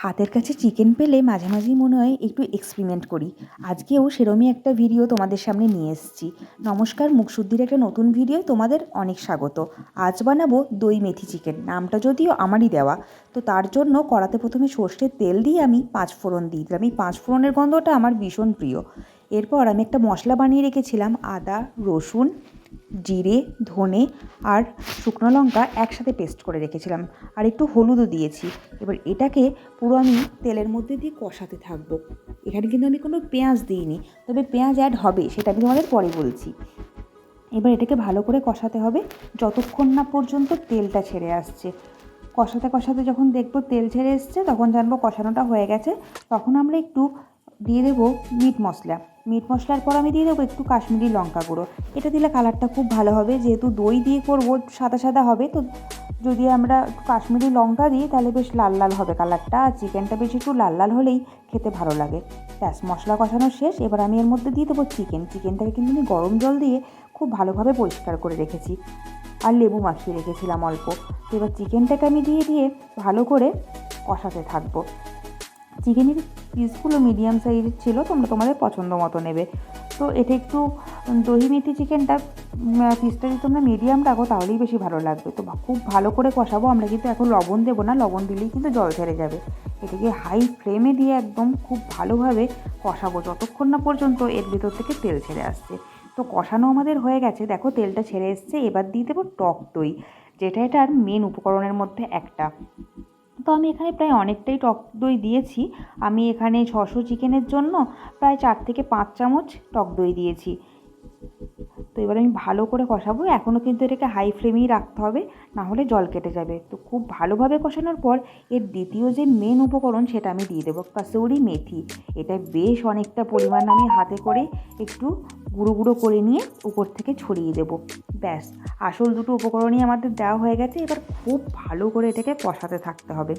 হাতের কাছে চিকেন পেলে মাঝে মাঝেই মনে হয় একটু এক্সপেরিমেন্ট করি। আজকেও সেরমই একটা ভিডিও তোমাদের সামনে নিয়ে এসেছি। নমস্কার, মুখশুদ্ধির একটা নতুন ভিডিও তোমাদের অনেক স্বাগত। আজ বানাবো দই মেথি চিকেন। নামটা যদিও আমারই দেওয়া। তো তার জন্য কড়াতে প্রথমে সর্ষের তেল দিয়ে আমি 5 ফোড়ন দিয়ে দিলাম। এই 5 ফোড়নের গন্ধটা আমার ভীষণ প্রিয়। এরপর আমি একটা মশলা বানিয়ে রেখেছিলাম, আদা, রসুন, জিরে, ধনে আর শুকনো লঙ্কা একসাথে পেস্ট করে রেখেছিলাম, আর একটু হলুদও দিয়েছি। এবার এটাকে পুরো আমি তেলের মধ্যে দিয়ে কষাতে থাকবো। এখানে কিন্তু আমি কোনো পেঁয়াজ দিইনি, তবে পেঁয়াজ অ্যাড হবে, সেটা আমি তোমাদের পরে বলছি। এবার এটাকে ভালো করে কষাতে হবে যতক্ষণ না পর্যন্ত তেলটা ছেড়ে আসছে। কষাতে কষাতে যখন দেখবো তেল ছেড়ে এসছে, তখন জানবো কষানোটা হয়ে গেছে। তখন আমরা একটু দিয়ে দেবো মিট মশলা। মিট মশলার পর আমি দিয়ে দেবো একটু কাশ্মীরি লঙ্কা গুঁড়ো। এটা দিলে কালারটা খুব ভালো হবে, যেহেতু দই দিয়ে করবো সাদা সাদা হবে, তো যদি আমরা একটু কাশ্মীরি লঙ্কা দিই তাহলে বেশ লাল লাল হবে কালারটা, আর চিকেনটা বেশ একটু লাল লাল হলেই খেতে ভালো লাগে। ব্যাস, মশলা কষানো শেষ। এবার আমি এর মধ্যে দিয়ে দেবো চিকেনটাকে কিন্তু আমি গরম জল দিয়ে খুব ভালোভাবে পরিষ্কার করে রেখেছি, আর লেবু মাখিয়ে রেখেছিলাম অল্প। তো এবার চিকেনটাকে আমি দিয়ে ভালো করে কষাতে থাকবো। চিকেনের পিসগুলো মিডিয়াম সাইজের ছিল, তোমরা তোমাদের পছন্দ মতো নেবে। তো এটা একটু দহি মেথি চিকেনটা পিসটা যদি তোমরা মিডিয়াম রাখো তাহলেই বেশি ভালো লাগবে। তো খুব ভালো করে কষাবো। আমরা কিন্তু এখন লবণ দেবো না, লবণ দিলেই কিন্তু জল ছেড়ে যাবে। এটাকে হাই ফ্লেমে দিয়ে একদম খুব ভালোভাবে কষাবো যতক্ষণ না পর্যন্ত এর ভেতর থেকে তেল ছেড়ে আসছে। তো কষানো আমাদের হয়ে গেছে, দেখো তেলটা ছেড়ে এসছে। এবার দিয়ে দেবো টক দই, যেটা এটার মেন উপকরণের মধ্যে একটা। তো আমি এখানে প্রায় অনেকটাই টক দই দিয়েছি। আমি এখানে 600 চিকেনের জন্য প্রায় 4 থেকে 5 চামচ টক দই দিয়েছি। তো এবার আমি ভালো করে কষাবো। এখনও কিন্তু এটাকে হাই ফ্লেমেই রাখতে হবে, না হলে জল কেটে যাবে। তো খুব ভালোভাবে কষানোর পর এর দ্বিতীয় যে মেন উপকরণ সেটা আমি দিয়ে দেবো, কাসুরি মেথি। এটা বেশ অনেকটা পরিমাণ আমি হাতে করে একটু গুঁড়ো গুঁড়ো করে নিয়ে উপর থেকে ছড়িয়ে দেবো। ব্যাস, আসল দুটো উপকরণই আমাদের দেওয়া হয়ে গেছে। এবার খুব ভালো করে এটাকে কষাতে থাকতে হবে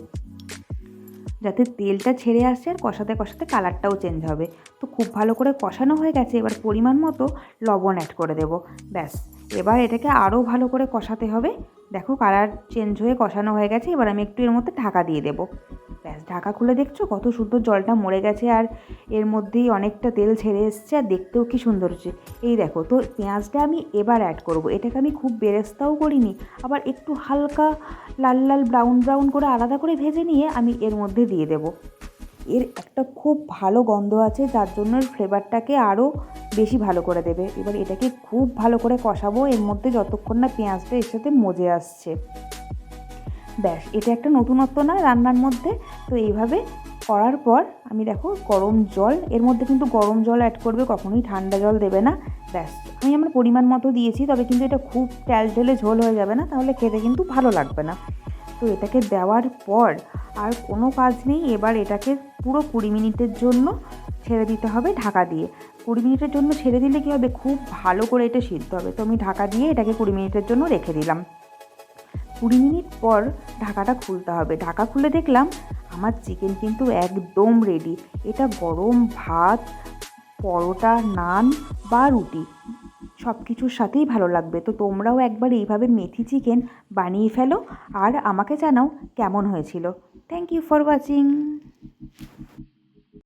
যাতে তেলটা ছেড়ে আসছে, আর কষাতে কষাতে কালারটাও চেঞ্জ হবে। তো খুব ভালো করে কষানো হয়ে গেছে। এবার পরিমাণ মতো লবণ অ্যাড করে দেবো। ব্যাস, এবার এটাকে আরও ভালো করে কষাতে হবে। দেখো কালার চেঞ্জ হয়ে কষানো হয়ে গেছে। এবার আমি একটু এর মধ্যে ঢাকা দিয়ে দেবো। ব্যাস, ঢাকা খুলে দেখছো কত সুন্দর জলটা মরে গেছে, আর এর মধ্যেই অনেকটা তেল ছেড়ে এসছে, আর দেখতেও কি সুন্দর হচ্ছে। এই দেখো, তো পেঁয়াজটা আমি এবার অ্যাড করব। এটাকে আমি খুব বেরেস্তাও করিনি, আবার একটু হালকা লাল লাল ব্রাউন ব্রাউন করে আলাদা করে ভেজে নিয়ে আমি এর মধ্যে দিয়ে দেব। এর একটা খুব ভালো গন্ধ আছে, যার জন্য ফ্লেভারটাকে আরও বেশি ভালো করে দেবে। এবার এটাকে খুব ভালো করে কষাবো এর মধ্যে যতক্ষণ না পেঁয়াজটা এর সাথে মজে আসছে। ব্যাস, এটা একটা নতুনত্ব না রান্নার মধ্যে। তো এইভাবে করার পর আমি দেখো গরম জল, এর মধ্যে কিন্তু গরম জল অ্যাড করবে, কখনোই ঠান্ডা জল দেবে না। ব্যাস, আমি আমার পরিমাণ মতো দিয়েছি, তবে কিন্তু এটা খুব টেলটেলে ঝোল হয়ে যাবে না, তাহলে খেতে কিন্তু ভালো লাগবে না। তো এটাকে দেওয়ার পর আর কোনো কাজ নেই। এবার এটাকে পুরো 20 মিনিটের জন্য ছেড়ে দিতে হবে ঢাকা দিয়ে। 20 মিনিটের জন্য ছেড়ে দিলে কী হবে, খুব ভালো করে এটা সিদ্ধ হবে। তো আমি ঢাকা দিয়ে এটাকে 20 মিনিটের জন্য রেখে দিলাম। 20 মিনিট পর ঢাকাটা খুলতে হবে। ঢাকা খুলে দেখলাম আমার চিকেন কিন্তু একদম রেডি। এটা গরম ভাত, পরোটা, নান বা রুটি সব কিছুর সাথেই ভালো লাগবে। তো তোমরাও একবার এইভাবে মেথি চিকেন বানিয়ে ফেলো, আর আমাকে জানাও কেমন হয়েছিল। Thank you for watching.